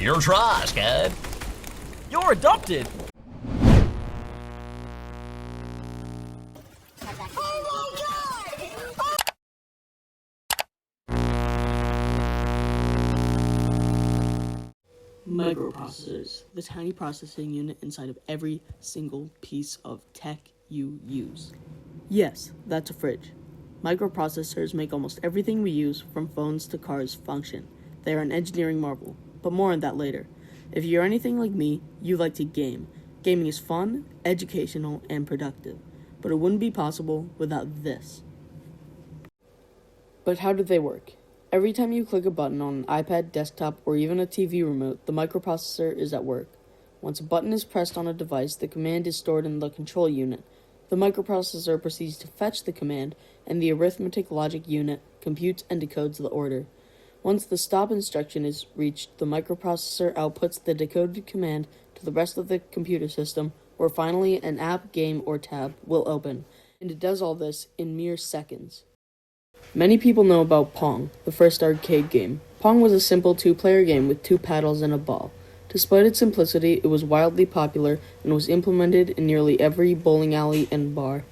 Your try, Scud. You're adopted! Microprocessors, the tiny processing unit inside of every single piece of tech you use. Yes, that's a fridge. Microprocessors make almost everything we use, from phones to cars, function. They are an engineering marvel, but more on that later. If you're anything like me, you like to game. Gaming is fun, educational, and productive, but it wouldn't be possible without this. But how do they work? Every time you click a button on an iPad, desktop, or even a TV remote, the microprocessor is at work. Once a button is pressed on a device, the command is stored in the control unit. The microprocessor proceeds to fetch the command, and the arithmetic logic unit computes and decodes the order. Once the stop instruction is reached, the microprocessor outputs the decoded command to the rest of the computer system, where finally an app, game, or tab will open, and it does all this in mere seconds. Many people know about Pong, the first arcade game. Pong was a simple two-player game with two paddles and a ball. Despite its simplicity, it was wildly popular and was implemented in nearly every bowling alley and bar.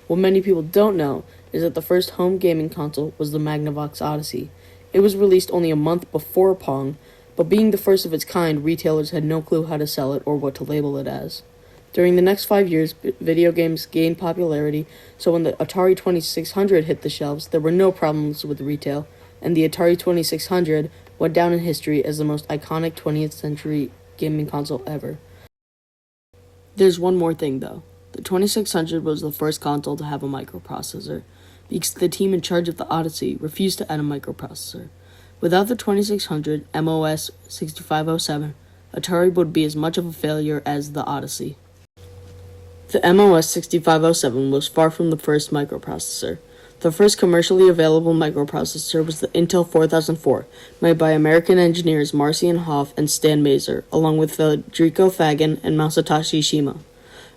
What many people don't know is that the first home gaming console was the Magnavox Odyssey. It was released only a month before Pong, but being the first of its kind, retailers had no clue how to sell it or what to label it as. During the next 5 years, video games gained popularity, so when the Atari 2600 hit the shelves, there were no problems with retail, and the Atari 2600 went down in history as the most iconic 20th century gaming console ever. There's one more thing, though. The 2600 was the first console to have a microprocessor, because the team in charge of the Odyssey refused to add a microprocessor. Without the 2600 MOS 6507, Atari would be as much of a failure as the Odyssey. The MOS 6507 was far from the first microprocessor. The first commercially available microprocessor was the Intel 4004, made by American engineers Marcian Hoff and Stan Mazer, along with Federico Fagan and Masatoshi Shima.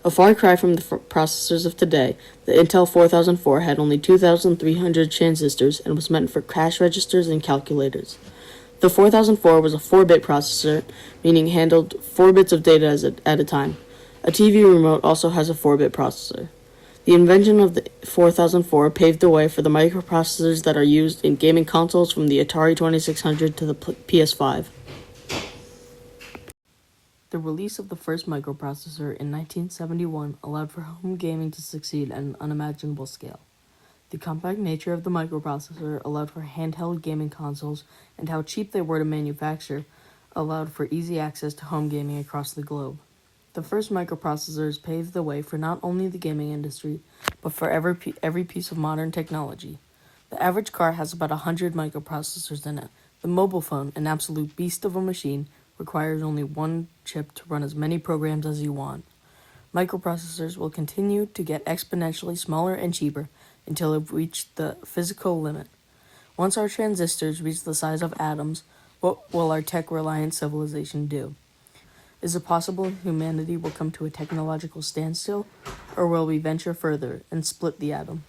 A far cry from the processors of today, the Intel 4004 had only 2,300 transistors and was meant for cash registers and calculators. The 4004 was a 4-bit processor, meaning handled 4 bits of data at a time. A TV remote also has a 4-bit processor. The invention of the 4004 paved the way for the microprocessors that are used in gaming consoles from the Atari 2600 to the PS5. The release of the first microprocessor in 1971 allowed for home gaming to succeed at an unimaginable scale. The compact nature of the microprocessor allowed for handheld gaming consoles, and how cheap they were to manufacture allowed for easy access to home gaming across the globe. The first microprocessors paved the way for not only the gaming industry, but for every piece of modern technology. The average car has about 100 microprocessors in it. The mobile phone, an absolute beast of a machine, requires only one chip to run as many programs as you want. Microprocessors will continue to get exponentially smaller and cheaper until they've reached the physical limit. Once our transistors reach the size of atoms, what will our tech-reliant civilization do? Is it possible humanity will come to a technological standstill, or will we venture further and split the atom?